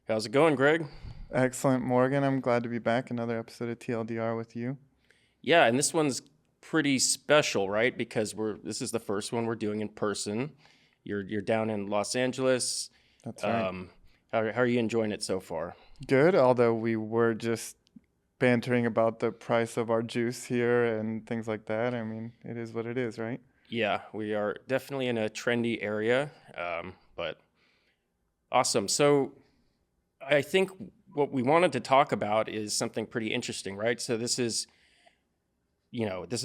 How's it going, Greg? Excellent, Morgan. I'm glad to be back. Another episode of TLDR with you. Yeah, and this one's pretty special, right? Because this is the first one we're doing in person. You're down in Los Angeles. That's right. Um, how are you enjoying it so far? Good, although we were just bantering about the price of our juice here and things like that. I mean, it is what it is, right? Yeah, we are definitely in a trendy area, but awesome. So I think what we wanted to talk about is something pretty interesting, right? So this is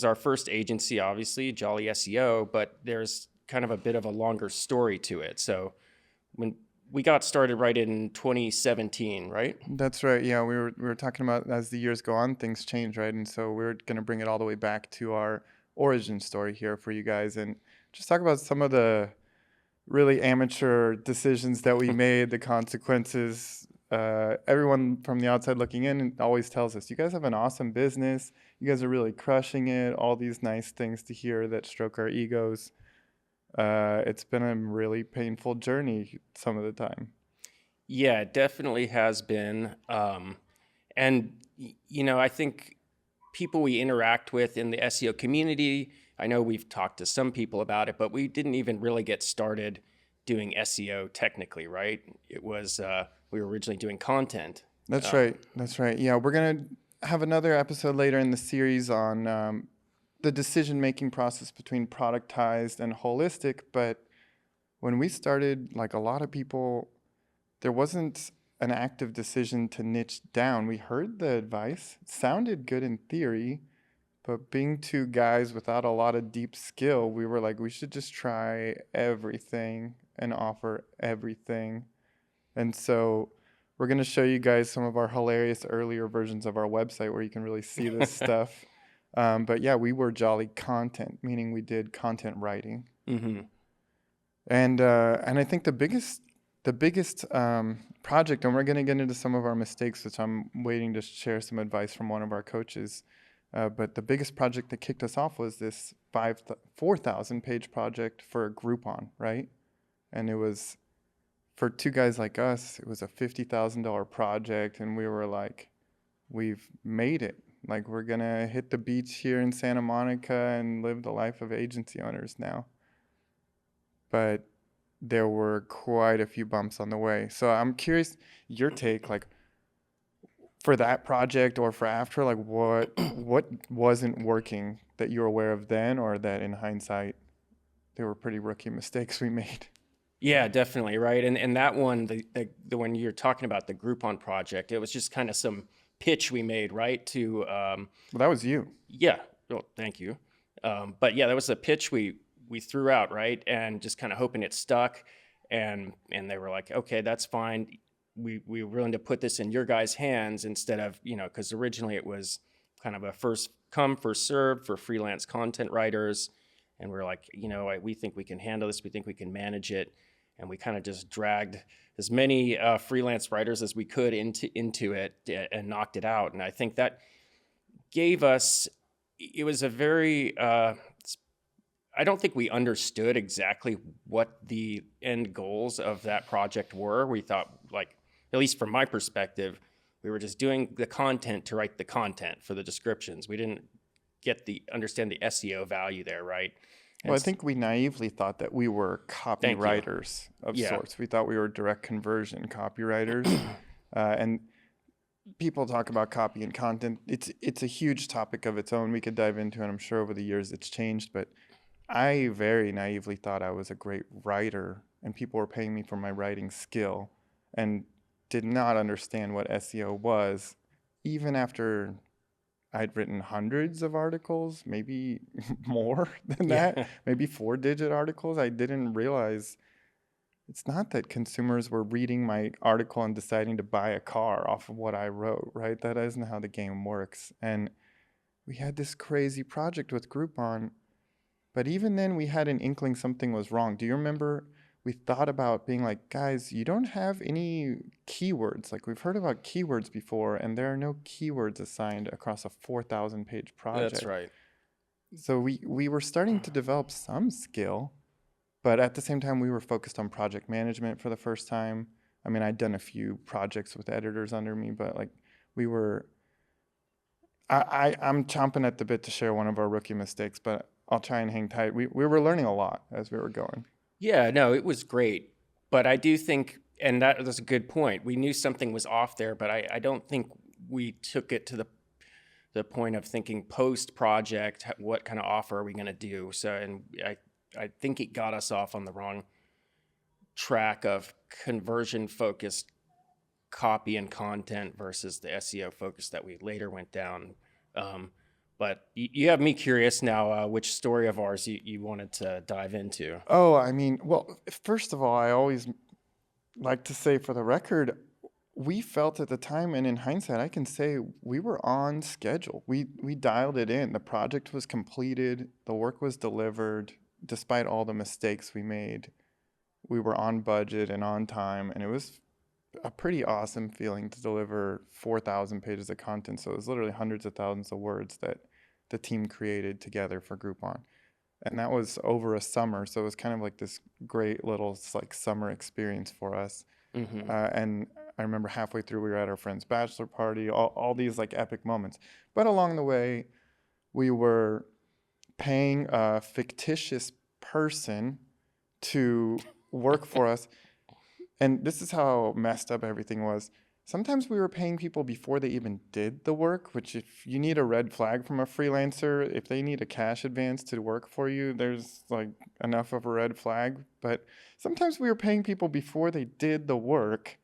our first agency, obviously, Jolly SEO, but there's kind of a bit of a longer story to it. So when we got started right in 2017, right? That's right. Yeah, we were talking about as the years go on, things change, right? And so we're gonna bring it all the way back to our origin story here for you guys and just talk about some of the really amateur decisions that we made, the consequences. Everyone from the outside looking in always tells us, you guys have an awesome business. You guys are really crushing it. All these nice things to hear that stroke our egos. It's been a really painful journey some of the time. Yeah, it definitely has been. I think people we interact with in the SEO community, I know we've talked to some people about it, but we didn't even really get started doing SEO technically, right? It was, we were originally doing content. That's right. That's right. Yeah, we're going to have another episode later in the series on the decision making process between productized and holistic. But when we started, like a lot of people, there wasn't an active decision to niche down. We heard the advice, it sounded good in theory, but being two guys without a lot of deep skill, we were like, we should just try everything and offer everything. And so we're going to show you guys some of our hilarious earlier versions of our website where you can really see this stuff. But yeah, we were Jolly Content, meaning we did content writing. Mm-hmm. And I think the biggest project, and we're going to get into some of our mistakes, which I'm waiting to share some advice from one of our coaches. But the biggest project that kicked us off was this 4,000 page project for Groupon, right? And it was, for two guys like us, it was a $50,000 project, and we were like, we've made it. Like, we're going to hit the beach here in Santa Monica and live the life of agency owners now. But there were quite a few bumps on the way. So I'm curious your take, like, for that project or for after, like what wasn't working that you're aware of then, or that in hindsight they were pretty rookie mistakes we made. Yeah, definitely, right. And that one, the one you're talking about, the Groupon project, it was just kind of some pitch we made, right? Well, that was you. Yeah. Well, thank you. But yeah, that was a pitch we threw out, right? And just kind of hoping it stuck. And they were like, okay, that's fine. We were willing to put this in your guys' hands instead of, because originally it was kind of a first come, first served for freelance content writers. And we're like, we think we can handle this. We think we can manage it. And we kind of just dragged as many freelance writers as we could into it and knocked it out. And I think that gave us, it was a very, I don't think we understood exactly what the end goals of that project were. We thought, like, at least from my perspective, we were just doing the content to write the content for the descriptions. We didn't understand the SEO value there, right? Well, I think we naively thought that we were copywriters of sorts. We thought we were direct conversion copywriters. And people talk about copy and content. It's a huge topic of its own. We could dive into it. I'm sure over the years it's changed, but I very naively thought I was a great writer and people were paying me for my writing skill, and did not understand what SEO was, even after I'd written hundreds of articles, maybe more than that, maybe 4-digit articles. I didn't realize it's not that consumers were reading my article and deciding to buy a car off of what I wrote, right? That isn't how the game works. And we had this crazy project with Groupon, but even then we had an inkling something was wrong. Do you remember we thought about being like, guys, you don't have any keywords. Like, we've heard about keywords before, and there are no keywords assigned across a 4,000 page project. That's right. So we were starting to develop some skill, but at the same time, we were focused on project management for the first time. I mean, I'd done a few projects with editors under me, but like we were, I'm chomping at the bit to share one of our rookie mistakes, but I'll try and hang tight. We were learning a lot as we were going. Yeah, no, it was great. But I do think, and that's a good point. We knew something was off there, but I don't think we took it to the point of thinking post project, what kind of offer are we going to do? So, and I think it got us off on the wrong track of conversion focused copy and content versus the SEO focus that we later went down. But you have me curious now, which story of ours you wanted to dive into. Oh, I mean, well, first of all, I always like to say for the record, we felt at the time, and in hindsight, I can say we were on schedule. We dialed it in. The project was completed. The work was delivered. Despite all the mistakes we made, we were on budget and on time, and it was a pretty awesome feeling to deliver 4,000 pages of content. So it was literally hundreds of thousands of words that the team created together for Groupon. And that was over a summer. So it was kind of like this great little like summer experience for us. Mm-hmm. And I remember halfway through, we were at our friend's bachelor party, all these like epic moments. But along the way, we were paying a fictitious person to work for us. And this is how messed up everything was. Sometimes we were paying people before they even did the work, which if you need a red flag from a freelancer, if they need a cash advance to work for you, there's like enough of a red flag. But sometimes we were paying people before they did the work.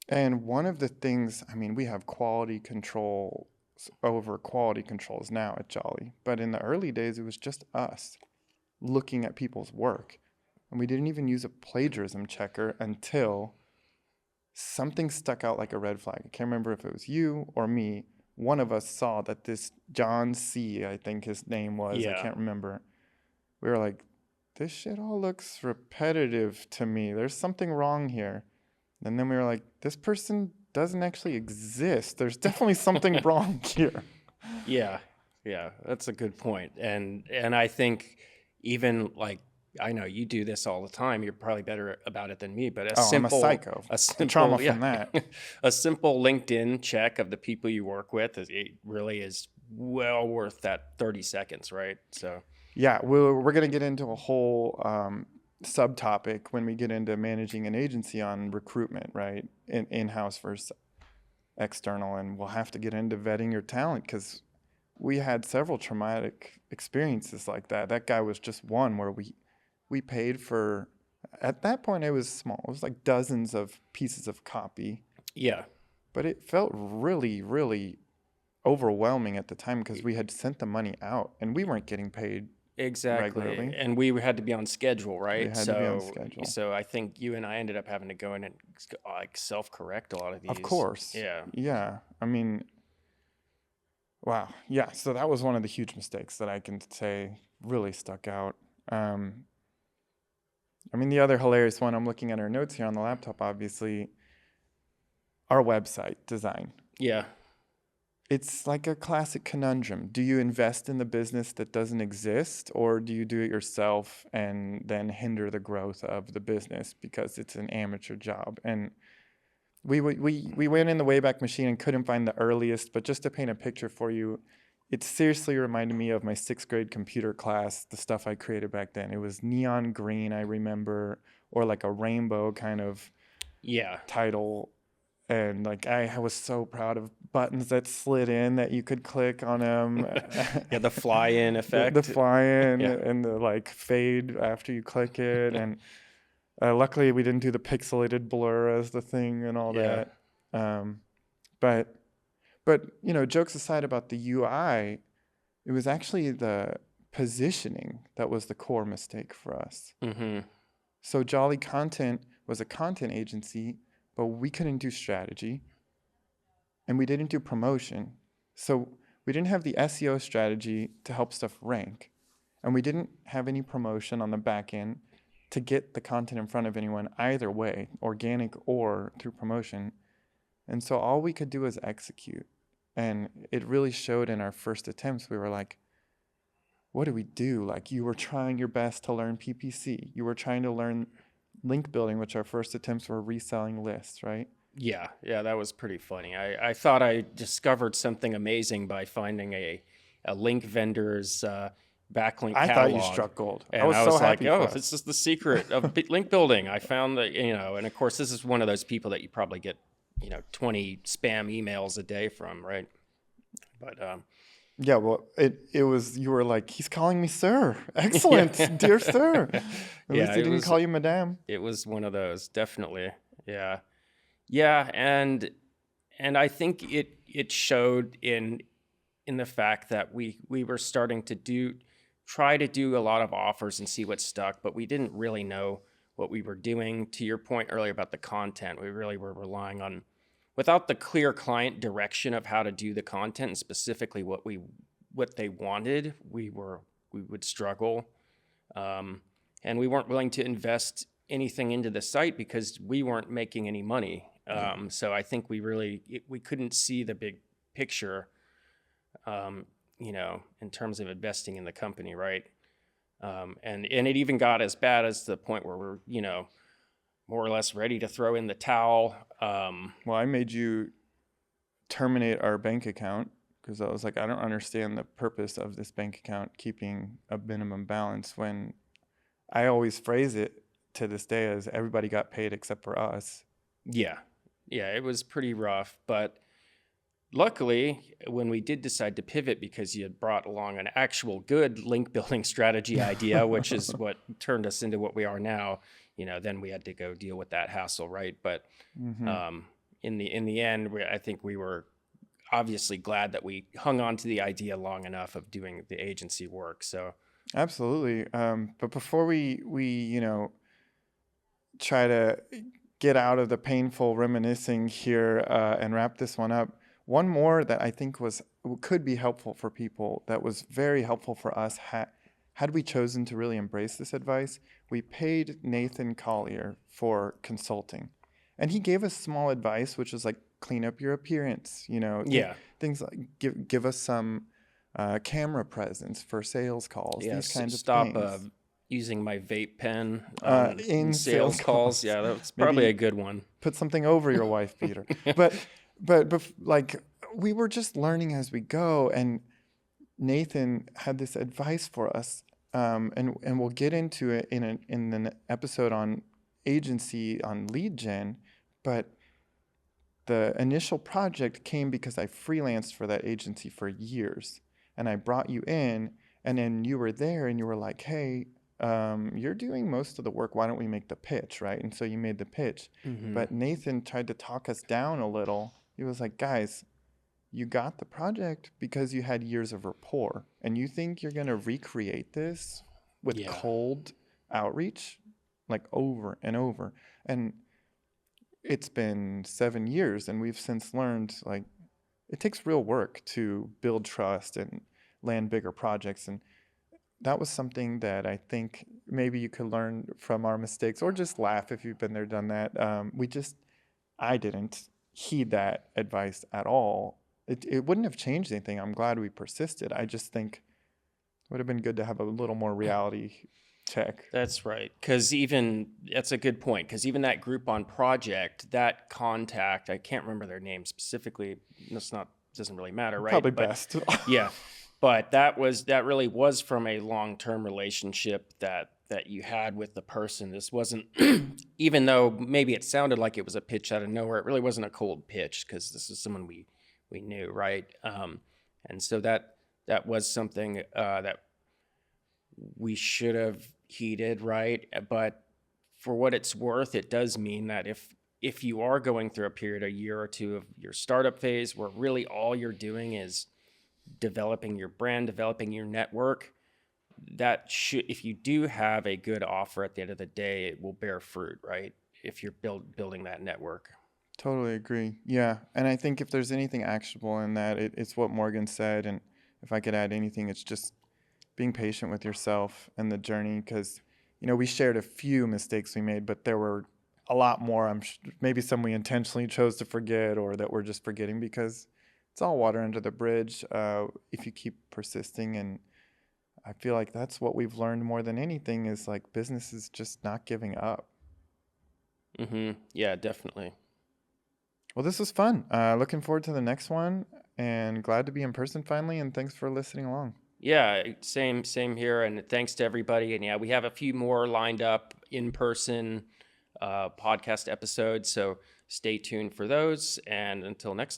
And one of the things, I mean, we have quality control over quality controls now at Jolly. But in the early days, it was just us looking at people's work. And we didn't even use a plagiarism checker until something stuck out like a red flag. I can't remember if it was you or me. One of us saw that this John C., I think his name was, I can't remember. We were like, this shit all looks repetitive to me. There's something wrong here. And then we were like, this person doesn't actually exist. There's definitely something wrong here. Yeah, that's a good point. And I think even like, I know you do this all the time. You're probably better about it than me, but I'm a psycho. The trauma from that. A simple LinkedIn check of the people you work with, it really is well worth that 30 seconds, right? So yeah, we're going to get into a whole subtopic when we get into managing an agency on recruitment, right? In-house versus external, and we'll have to get into vetting your talent because we had several traumatic experiences like that. That guy was just one where we paid for, at that point it was small. It was like dozens of pieces of copy. Yeah. But it felt really, really overwhelming at the time because we had sent the money out and we weren't getting paid regularly. And we had to be on schedule, right? We had to be on schedule. So I think you and I ended up having to go in and like self-correct a lot of these. Of course. Yeah. Yeah. I mean, wow. Yeah. So that was one of the huge mistakes that I can say really stuck out. I mean, the other hilarious one, I'm looking at our notes here on the laptop, obviously, our website design. Yeah. It's like a classic conundrum. Do you invest in the business that doesn't exist, or do you do it yourself and then hinder the growth of the business because it's an amateur job? And we went in the Wayback Machine and couldn't find the earliest, but just to paint a picture for you, it seriously reminded me of my 6th grade computer class, the stuff I created back then. It was neon green, I remember, or like a rainbow kind of title. And like I was so proud of buttons that slid in that you could click on them. Yeah, the fly-in effect. The fly-in and the like fade after you click it. And luckily we didn't do the pixelated blur as the thing and all that. But you know, jokes aside about the UI, it was actually the positioning that was the core mistake for us. Mm-hmm. So Jolly Content was a content agency, but we couldn't do strategy and we didn't do promotion. So we didn't have the SEO strategy to help stuff rank. And we didn't have any promotion on the back end to get the content in front of anyone either way, organic or through promotion. And so all we could do was execute. And it really showed in our first attempts. We were like, what do we do? Like, you were trying your best to learn PPC. You were trying to learn link building, which our first attempts were reselling lists, right? Yeah, that was pretty funny. I thought I discovered something amazing by finding a link vendor's backlink I thought you catalog. struck gold. I And was I so was like, happy oh, for this us. is the secret of link building. I found that, and of course, this is one of those people that you probably get, 20 spam emails a day from, right? But Yeah, well, it was, you were like, he's calling me sir. Excellent, dear sir. At least yeah, he didn't call you madame. it was one of those, definitely. Yeah. Yeah, and I think it showed in the fact that we were starting to try to do a lot of offers and see what stuck, but we didn't really know what we were doing. To your point earlier about the content, we really were relying on, without the clear client direction of how to do the content and specifically what they wanted, we would struggle, and we weren't willing to invest anything into the site because we weren't making any money. So I think we couldn't see the big picture, in terms of investing in the company, right? And it even got as bad as the point where we're, more or less ready to throw in the towel. Well, I made you terminate our bank account because I was like, I don't understand the purpose of this bank account keeping a minimum balance, when I always phrase it to this day as everybody got paid except for us. Yeah, it was pretty rough, but luckily, when we did decide to pivot, because you had brought along an actual good link building strategy idea, which is what turned us into what we are now, then we had to go deal with that hassle, right? But in the end, I think we were obviously glad that we hung on to the idea long enough of doing the agency work. So absolutely. But before we try to get out of the painful reminiscing here and wrap this one up, one more that I think could be helpful for people, that was very helpful for us, had we chosen to really embrace this advice. We paid Nathan Collier for consulting, and he gave us small advice, which was like, clean up your appearance, things like give us some camera presence for sales calls, these kinds of stop things. Using my vape pen In sales calls. Yeah, that's probably a good one. Put something over your wife beater. But like, we were just learning as we go, and Nathan had this advice for us, and we'll get into it in an episode on agency, on lead gen. But the initial project came because I freelanced for that agency for years, and I brought you in, and then you were there, and you were like, hey, you're doing most of the work. Why don't we make the pitch, right? And so you made the pitch. Mm-hmm. But Nathan tried to talk us down a little. He was like, guys, you got the project because you had years of rapport, and you think you're going to recreate this with cold outreach, like over and over. And it's been 7 years, and we've since learned, like, it takes real work to build trust and land bigger projects. And that was something that I think maybe you could learn from our mistakes, or just laugh if you've been there, done that. I didn't heed that advice at all. It wouldn't have changed anything. I'm glad we persisted. I just think it would have been good to have a little more reality check. That's right. That's a good point. Because even that Groupon project, that contact, I can't remember their name specifically. Doesn't really matter, right? Probably best. Yeah. But that really was from a long-term relationship that you had with the person. This wasn't, even though maybe it sounded like it was a pitch out of nowhere, it really wasn't a cold pitch, because this is someone we knew, right? And so that was something that we should have heeded, right? But for what it's worth, it does mean that if you are going through a period, a year or two of your startup phase, where really all you're doing is developing your brand, developing your network, if you do have a good offer at the end of the day, it will bear fruit, right? If you're building that network. Totally agree. Yeah. And I think if there's anything actionable in that, it's what Morgan said. And if I could add anything, it's just being patient with yourself and the journey. Because, we shared a few mistakes we made, but there were a lot more. Maybe some we intentionally chose to forget, or that we're just forgetting, because it's all water under the bridge if you keep persisting. And I feel like that's what we've learned more than anything, is like, business is just not giving up. Yeah, definitely. Well, this was fun. Looking forward to the next one, and glad to be in person finally. And thanks for listening along. Yeah, same here. And thanks to everybody. And yeah, we have a few more lined up in person podcast episodes. So stay tuned for those. And until next time.